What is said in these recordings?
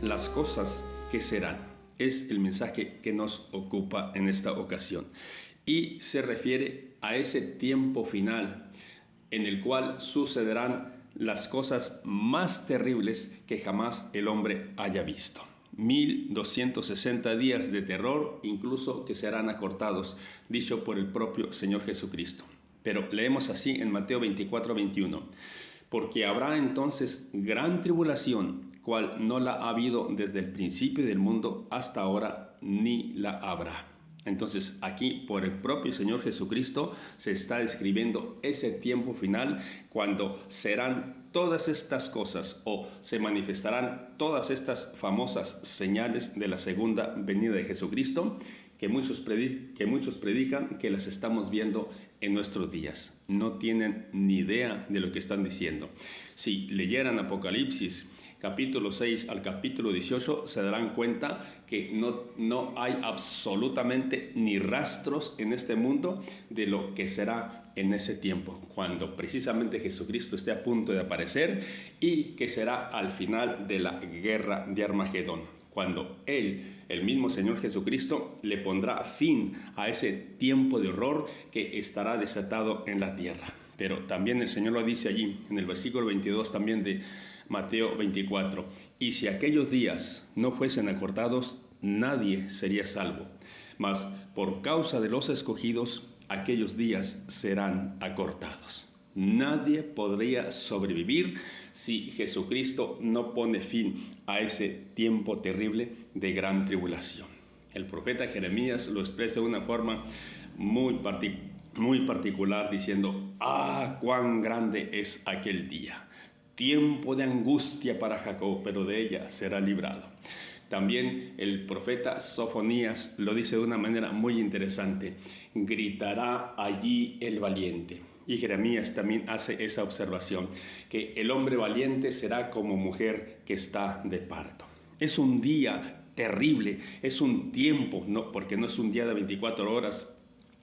las cosas que serán. Es el mensaje que nos ocupa en esta ocasión. Y se refiere a ese tiempo final en el cual sucederán las cosas más terribles que jamás el hombre haya visto. 1260 días de terror, incluso que serán acortados, dicho por el propio Señor Jesucristo. Pero leemos así en Mateo 24:21. Porque habrá entonces gran tribulación, cual no la ha habido desde el principio del mundo hasta ahora, ni la habrá. Entonces aquí por el propio Señor Jesucristo se está describiendo ese tiempo final cuando serán todas estas cosas o se manifestarán todas estas famosas señales de la segunda venida de Jesucristo que muchos predican que las estamos viendo en nuestros días. No tienen ni idea de lo que están diciendo. Si leyeran Apocalipsis capítulo 6 al capítulo 18, se darán cuenta que no hay absolutamente ni rastros en este mundo de lo que será en ese tiempo, cuando precisamente Jesucristo esté a punto de aparecer y que será al final de la guerra de Armagedón, cuando Él, el mismo Señor Jesucristo, le pondrá fin a ese tiempo de horror que estará desatado en la tierra. Pero también el Señor lo dice allí, en el versículo 22 también de Mateo 24. Y si aquellos días no fuesen acortados, nadie sería salvo. Mas por causa de los escogidos, aquellos días serán acortados. Nadie podría sobrevivir si Jesucristo no pone fin a ese tiempo terrible de gran tribulación. El profeta Jeremías lo expresa de una forma muy particular diciendo: ¡ah, cuán grande es aquel día! Tiempo de angustia para Jacob, pero de ella será librado. También el profeta Sofonías lo dice de una manera muy interesante: gritará allí el valiente. Y Jeremías también hace esa observación, que el hombre valiente será como mujer que está de parto. Es un día terrible, es un tiempo, no, porque no es un día de 24 horas,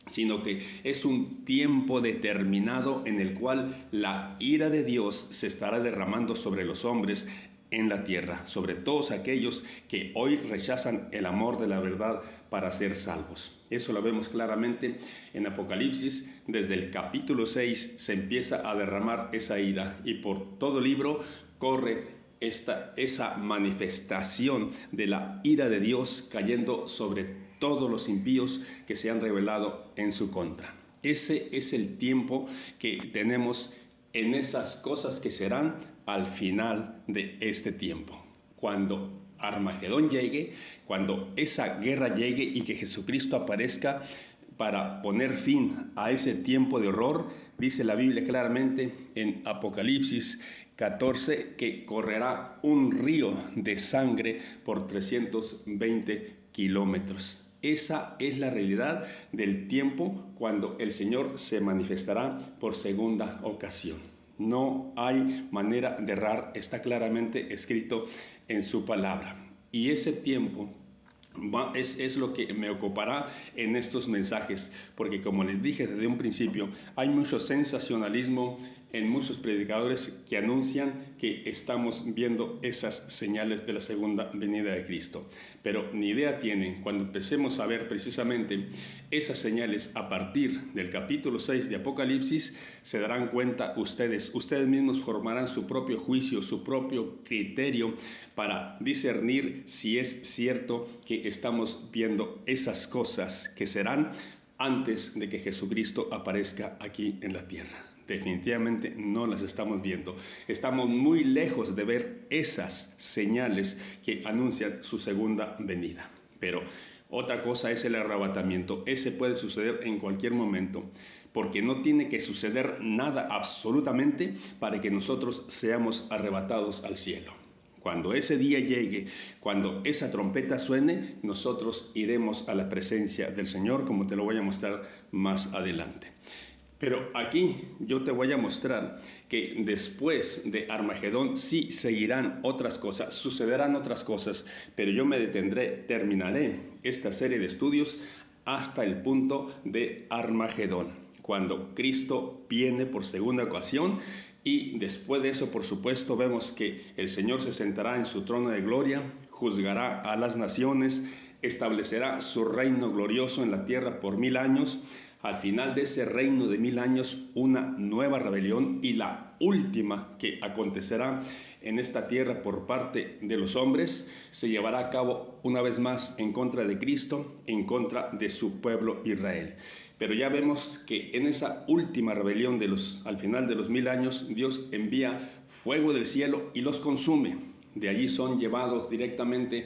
sino que es un tiempo determinado en el cual la ira de Dios se estará derramando sobre los hombres en la tierra, sobre todos aquellos que hoy rechazan el amor de la verdad para ser salvos. Eso lo vemos claramente en Apocalipsis. Desde el capítulo 6 se empieza a derramar esa ira y por todo libro corre esa manifestación de la ira de Dios cayendo sobre todos los impíos que se han rebelado en su contra. Ese es el tiempo que tenemos en esas cosas que serán al final de este tiempo. Cuando Armagedón llegue, cuando esa guerra llegue y que Jesucristo aparezca para poner fin a ese tiempo de horror, dice la Biblia claramente en Apocalipsis 14 que correrá un río de sangre por 320 kilómetros. Esa es la realidad del tiempo cuando el Señor se manifestará por segunda ocasión. No hay manera de errar, está claramente escrito en su palabra. Y ese tiempo es lo que me ocupará en estos mensajes, porque como les dije desde un principio, hay mucho sensacionalismo en muchos predicadores que anuncian que estamos viendo esas señales de la segunda venida de Cristo, pero ni idea tienen. Cuando empecemos a ver precisamente esas señales a partir del capítulo 6 de Apocalipsis, se darán cuenta ustedes mismos formarán su propio juicio, su propio criterio para discernir si es cierto que estamos viendo esas cosas que serán antes de que Jesucristo aparezca aquí en la tierra. Definitivamente no las estamos viendo. Estamos muy lejos de ver esas señales que anuncian su segunda venida. Pero otra cosa es el arrebatamiento. Ese puede suceder en cualquier momento, porque no tiene que suceder nada absolutamente para que nosotros seamos arrebatados al cielo. Cuando ese día llegue, cuando esa trompeta suene, nosotros iremos a la presencia del Señor, como te lo voy a mostrar más adelante. Pero aquí yo te voy a mostrar que después de Armagedón sí seguirán otras cosas, sucederán otras cosas, pero yo me terminaré esta serie de estudios hasta el punto de Armagedón, cuando Cristo viene por segunda ocasión. Y después de eso, por supuesto, vemos que el Señor se sentará en su trono de gloria juzgará a las naciones, establecerá su reino glorioso en la tierra por 1000 años. Al final de ese reino de 1000 años, una nueva rebelión y la última que acontecerá en esta tierra por parte de los hombres se llevará a cabo una vez más en contra de Cristo, en contra de su pueblo Israel. Pero ya vemos que en esa última rebelión al final de los 1000 años, Dios envía fuego del cielo y los consume. De allí son llevados directamente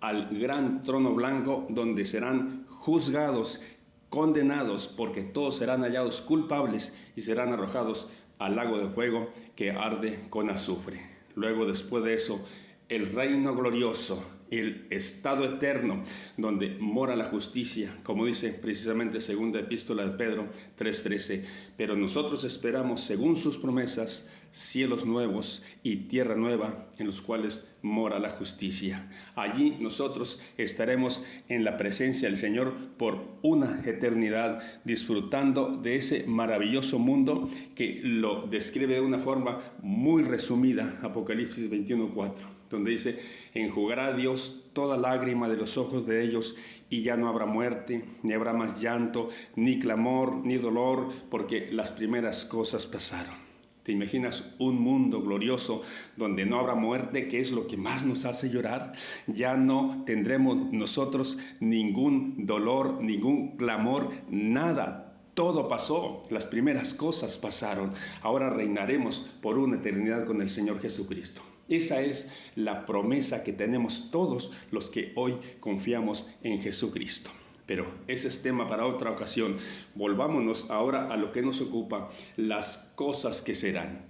al gran trono blanco, donde serán juzgados, condenados, porque todos serán hallados culpables y serán arrojados al lago de fuego que arde con azufre. Luego, después de eso, el reino glorioso, el estado eterno, donde mora la justicia, como dice precisamente segunda epístola de Pedro 3:13. Pero nosotros esperamos, según sus promesas, cielos nuevos y tierra nueva, en los cuales mora la justicia. Allí nosotros estaremos en la presencia del Señor por una eternidad, disfrutando de ese maravilloso mundo que lo describe de una forma muy resumida, Apocalipsis 21:4, donde dice: enjugará Dios toda lágrima de los ojos de ellos, y ya no habrá muerte, ni habrá más llanto, ni clamor, ni dolor, porque las primeras cosas pasaron. ¿Te imaginas un mundo glorioso donde no habrá muerte, que es lo que más nos hace llorar? Ya no tendremos nosotros ningún dolor, ningún clamor, nada. Todo pasó, las primeras cosas pasaron. Ahora reinaremos por una eternidad con el Señor Jesucristo. Esa es la promesa que tenemos todos los que hoy confiamos en Jesucristo. Pero ese es tema para otra ocasión. Volvámonos ahora a lo que nos ocupa, las cosas que serán,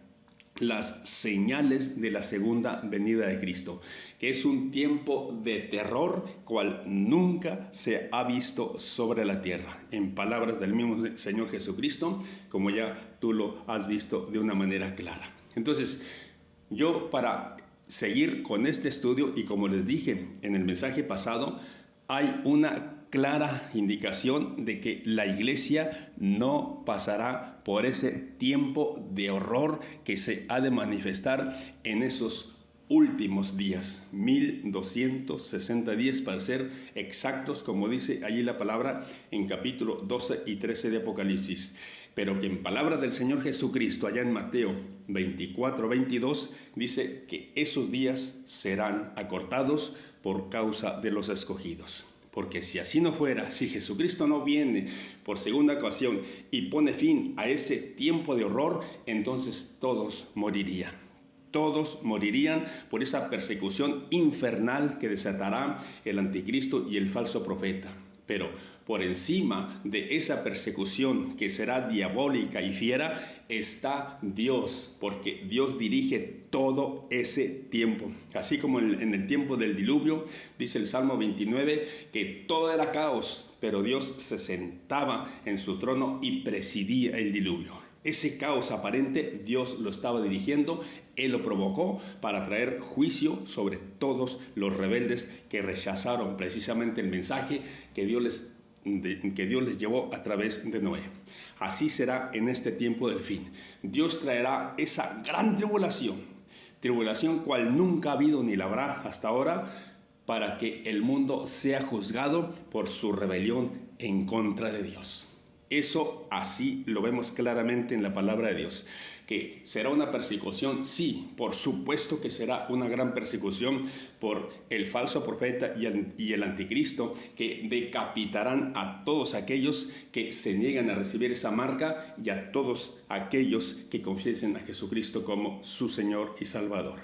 las señales de la segunda venida de Cristo, que es un tiempo de terror cual nunca se ha visto sobre la tierra. En palabras del mismo Señor Jesucristo, como ya tú lo has visto de una manera clara. Entonces, yo para seguir con este estudio, y como les dije en el mensaje pasado, hay una clara indicación de que la iglesia no pasará por ese tiempo de horror que se ha de manifestar en esos últimos días, 1260 días para ser exactos, como dice allí la palabra en capítulo 12 y 13 de Apocalipsis. Pero que en palabra del Señor Jesucristo, allá en Mateo 24:22, dice que esos días serán acortados por causa de los escogidos. Porque si así no fuera, si Jesucristo no viene por segunda ocasión y pone fin a ese tiempo de horror, entonces todos morirían. Todos morirían por esa persecución infernal que desatará el anticristo y el falso profeta. Pero por encima de esa persecución que será diabólica y fiera está Dios, porque Dios dirige todo ese tiempo. Así como en el tiempo del diluvio, dice el Salmo 29, que todo era caos, pero Dios se sentaba en su trono y presidía el diluvio. Ese caos aparente Dios lo estaba dirigiendo, Él lo provocó para traer juicio sobre todos los rebeldes que rechazaron precisamente el mensaje que Dios les llevó a través de Noé. Así será en este tiempo del fin. Dios traerá esa gran tribulación cual nunca ha habido ni la habrá hasta ahora, para que el mundo sea juzgado por su rebelión en contra de Dios. Eso así lo vemos claramente en la palabra de Dios. ¿Que será una persecución? Sí, por supuesto que será una gran persecución por el falso profeta y el anticristo, que decapitarán a todos aquellos que se niegan a recibir esa marca y a todos aquellos que confiesen a Jesucristo como su Señor y Salvador.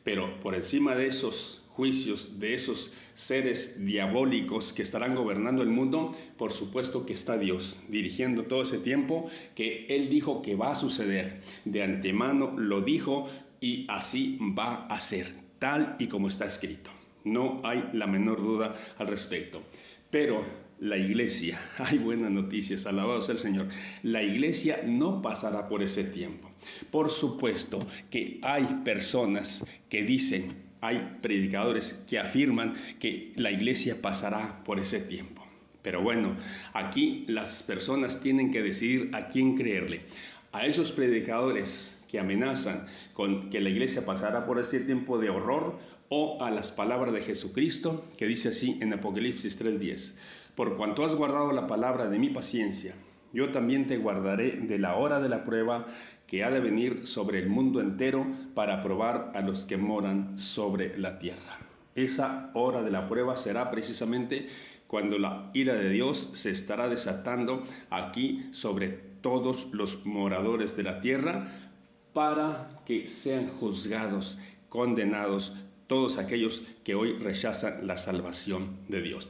Pero por encima de esos juicios, de esos seres diabólicos que estarán gobernando el mundo, por supuesto que está Dios dirigiendo todo ese tiempo que Él dijo que va a suceder. De antemano lo dijo y así va a ser, tal y como está escrito. No hay la menor duda al respecto. Pero la iglesia, hay buenas noticias, alabado sea el Señor, la iglesia no pasará por ese tiempo. Por supuesto que hay personas que dicen, hay predicadores que afirman que la iglesia pasará por ese tiempo. Pero bueno, aquí las personas tienen que decidir a quién creerle. A esos predicadores que amenazan con que la iglesia pasará por ese tiempo de horror, o a las palabras de Jesucristo, que dice así en Apocalipsis 3:10: por cuanto has guardado la palabra de mi paciencia, yo también te guardaré de la hora de la prueba que ha de venir sobre el mundo entero para probar a los que moran sobre la tierra. Esa hora de la prueba será precisamente cuando la ira de Dios se estará desatando aquí sobre todos los moradores de la tierra, para que sean juzgados, condenados todos aquellos que hoy rechazan la salvación de Dios.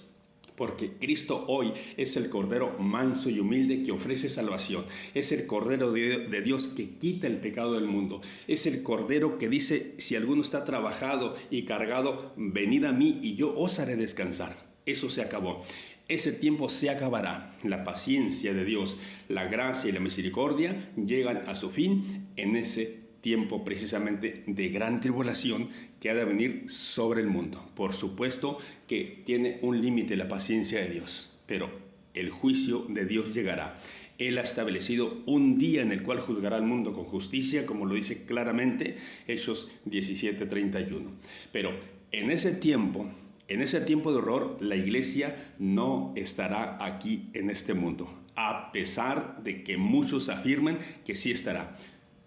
Porque Cristo hoy es el Cordero manso y humilde que ofrece salvación. Es el Cordero de Dios que quita el pecado del mundo. Es el Cordero que dice: si alguno está trabajado y cargado, venid a mí y yo os haré descansar. Eso se acabó. Ese tiempo se acabará. La paciencia de Dios, la gracia y la misericordia llegan a su fin en ese tiempo precisamente de gran tribulación que ha de venir sobre el mundo. Por supuesto que tiene un límite la paciencia de Dios, pero el juicio de Dios llegará. Él ha establecido un día en el cual juzgará al mundo con justicia, como lo dice claramente Hechos 17:31. Pero en ese tiempo de horror, la iglesia no estará aquí en este mundo, a pesar de que muchos afirman que sí estará.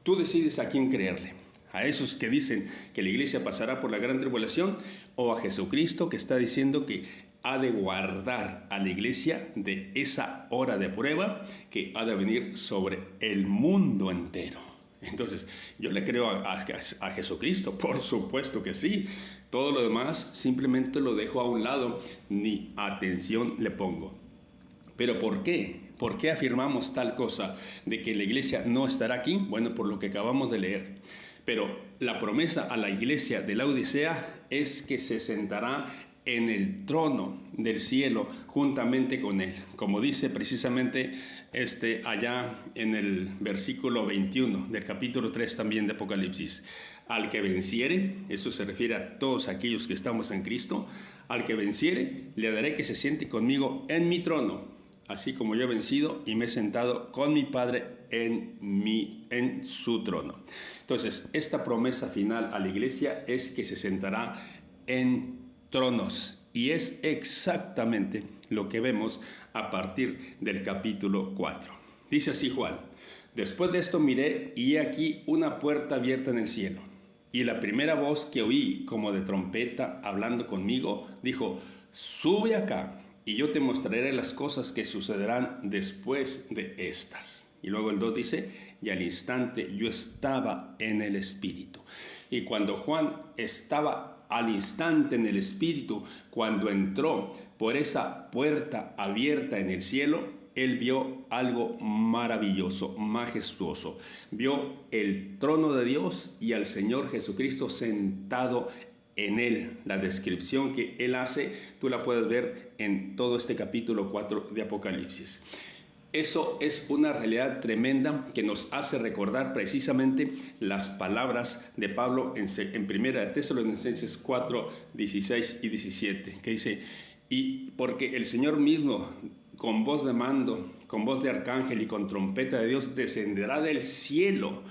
Tú decides a quién creerle: a esos que dicen que la iglesia pasará por la gran tribulación, o a Jesucristo, que está diciendo que ha de guardar a la iglesia de esa hora de prueba que ha de venir sobre el mundo entero. Entonces, yo le creo a Jesucristo, por supuesto que sí. Todo lo demás simplemente lo dejo a un lado, ni atención le pongo. ¿Pero por qué? ¿Por qué afirmamos tal cosa de que la iglesia no estará aquí? Bueno, por lo que acabamos de leer. Pero la promesa a la iglesia de la Odisea es que se sentará en el trono del cielo juntamente con él, como dice precisamente allá en el versículo 21 del capítulo 3 también de Apocalipsis. Al que venciere, eso se refiere a todos aquellos que estamos en Cristo, al que venciere le daré que se siente conmigo en mi trono, así como yo he vencido y me he sentado con mi Padre en su trono. Entonces, esta promesa final a la iglesia es que se sentará en tronos, y es exactamente lo que vemos a partir del capítulo 4. Dice así Juan: después de esto miré, y he aquí una puerta abierta en el cielo, y la primera voz que oí como de trompeta hablando conmigo dijo: sube acá, y yo te mostraré las cosas que sucederán después de estas. Y luego el 2 dice: y al instante yo estaba en el Espíritu. Y cuando Juan estaba al instante en el Espíritu, cuando entró por esa puerta abierta en el cielo, él vio algo maravilloso, majestuoso. Vio el trono de Dios y al Señor Jesucristo sentado en él. La descripción que él hace, tú la puedes ver en todo este capítulo 4 de Apocalipsis. Eso es una realidad tremenda que nos hace recordar precisamente las palabras de Pablo en Primera de Tesalonicenses 4, 16 y 17, que dice: y porque el Señor mismo, con voz de mando, con voz de arcángel y con trompeta de Dios, descenderá del cielo,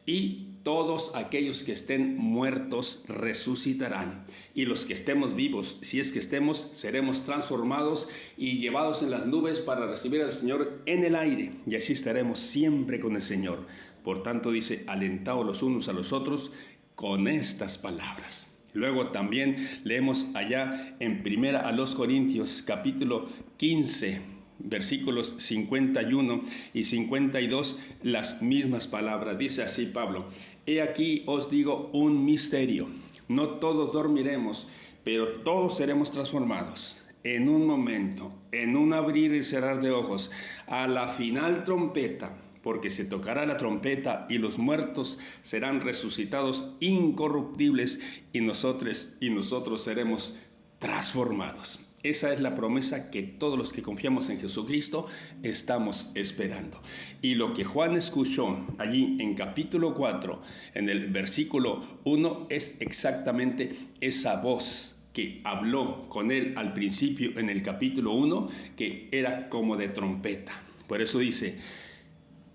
y todos aquellos que estén muertos resucitarán, y los que estemos vivos, si es que estemos, seremos transformados y llevados en las nubes para recibir al Señor en el aire, y así estaremos siempre con el Señor. Por tanto dice: alentaos los unos a los otros con estas palabras. Luego también leemos allá en Primera a los Corintios capítulo 15, versículos 51 y 52, las mismas palabras. Dice así Pablo: he aquí os digo un misterio, no todos dormiremos, pero todos seremos transformados en un momento, en un abrir y cerrar de ojos, a la final trompeta, porque se tocará la trompeta y los muertos serán resucitados incorruptibles, y nosotros seremos transformados. Esa es la promesa que todos los que confiamos en Jesucristo estamos esperando. Y lo que Juan escuchó allí en capítulo 4, en el versículo 1, es exactamente esa voz que habló con él al principio en el capítulo 1, que era como de trompeta. Por eso dice: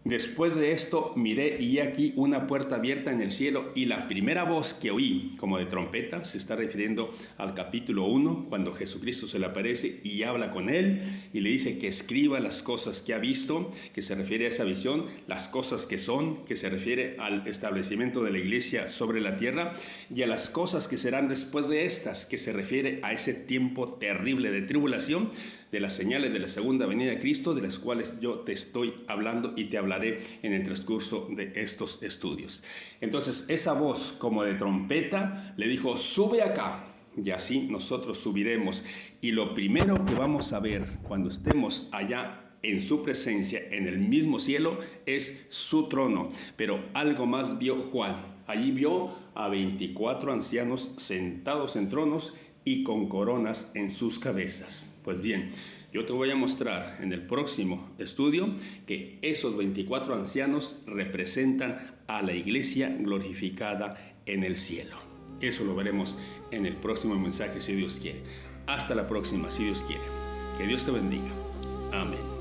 Después de esto miré y he aquí una puerta abierta en el cielo, y la primera voz que oí como de trompeta, se está refiriendo al capítulo 1, cuando Jesucristo se le aparece y habla con él y le dice que escriba las cosas que ha visto, que se refiere a esa visión, las cosas que son, que se refiere al establecimiento de la iglesia sobre la tierra, y a las cosas que serán después de estas, que se refiere a ese tiempo terrible de tribulación, de las señales de la segunda venida de Cristo, de las cuales yo te estoy hablando y te hablaré en el transcurso de estos estudios. Entonces, esa voz como de trompeta le dijo: sube acá, y así nosotros subiremos. Y lo primero que vamos a ver cuando estemos allá en su presencia, en el mismo cielo, es su trono. Pero algo más vio Juan. Allí vio a 24 ancianos sentados en tronos y con coronas en sus cabezas. Pues bien, yo te voy a mostrar en el próximo estudio que esos 24 ancianos representan a la iglesia glorificada en el cielo. Eso lo veremos en el próximo mensaje, si Dios quiere. Hasta la próxima, si Dios quiere. Que Dios te bendiga. Amén.